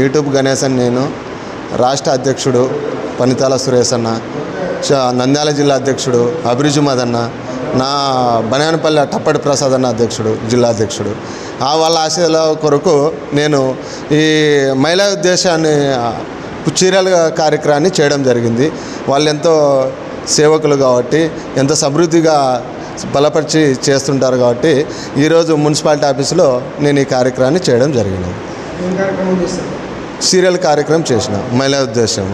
YouTube Ganesh అని నేను రాష్ట్ర అధ్యక్షుడు పనితాల సురేష్ అన్న, నంద్యాల జిల్లా అధ్యక్షుడు అభిరుచి మదన్న, నా బనానపల్లి టప్పటి ప్రసాద్ అన్న అధ్యక్షుడు, జిల్లా అధ్యక్షుడు. వాళ్ళ ఆశయాల కొరకు నేను ఈ మహిళా ఉద్దేశాన్ని చీరల కార్యక్రమాన్ని చేయడం జరిగింది. వాళ్ళు ఎంతో సేవకులు కాబట్టి ఎంతో సమృద్ధిగా బలపరిచి చేస్తుంటారు కాబట్టి ఈరోజు మున్సిపాలిటీ ఆఫీసులో నేను ఈ కార్యక్రమాన్ని చేయడం జరిగింది. సీరియల్ కార్యక్రమం చేసిన మహిళా ఉద్దేశం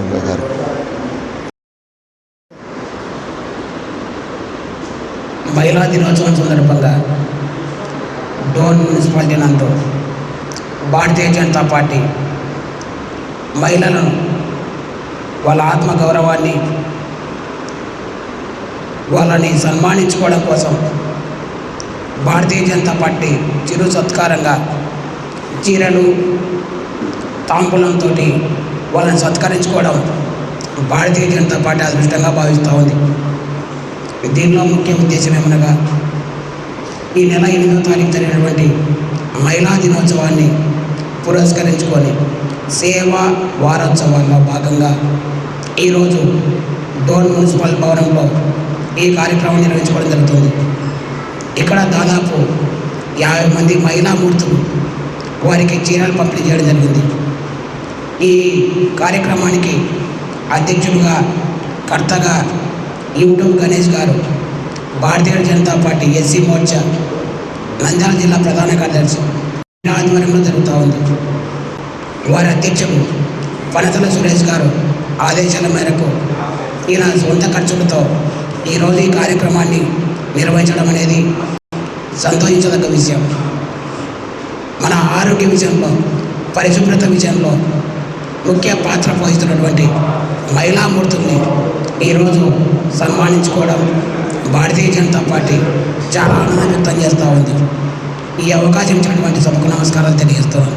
మహిళా దినోత్సవం సందర్భంగా డోన్ మున్సిపాలిటీ నందు భారతీయ జనతా పార్టీ మహిళలను వాళ్ళ ఆత్మగౌరవాన్ని వాళ్ళని సన్మానించుకోవడం కోసం భారతీయ జనతా పార్టీ చిరు సత్కారంగా చీరలు తాంబూలంతో వాళ్ళని సత్కరించుకోవడం భారతీయ జనతా పార్టీ అదృష్టంగా భావిస్తూ ఉంది. దీనిలో ముఖ్య ఉద్దేశం ఏమనగా ఈ నెల 8వ తారీఖు జరిగినటువంటి మహిళా దినోత్సవాన్ని పురస్కరించుకొని సేవా వారోత్సవాల్లో భాగంగా ఈరోజు డోన్ మున్సిపల్ భవనంలో ఈ కార్యక్రమం నిర్వహించుకోవడం జరుగుతుంది. ఇక్కడ దాదాపు 50 మంది మహిళా మూర్తులు వారికి చీరలు పంపిణీ చేయడం జరిగింది. ఈ కార్యక్రమానికి అధ్యక్షుడిగా కర్తగా యూట్యూబ్ గణేష్ గారు భారతీయ జనతా పార్టీ ఎస్సీ మోర్చా నంద్యాల జిల్లా ప్రధాన కార్యదర్శి ఆధ్వర్యంలో జరుగుతూ ఉంది. వారి అధ్యక్షుడు పనితాల సురేష్ గారు ఆదేశాల మేరకు ఈయన సొంత ఖర్చులతో ఈరోజు ఈ కార్యక్రమాన్ని నిర్వహించడం అనేది సంతోషించదగ్గ విషయం. మన ఆరోగ్య విషయంలో, పరిశుభ్రత విషయంలో ముఖ్య పాత్ర పోషిస్తున్నటువంటి మహిళామూర్తుల్ని ఈరోజు సన్మానించుకోవడం భారతీయ జనతా పార్టీ చాలా ఆనందం వ్యక్తం చేస్తూ ఉంది. ఈ అవకాశం ఇచ్చినటువంటి సభకు నమస్కారాలు తెలియజేస్తున్నాను.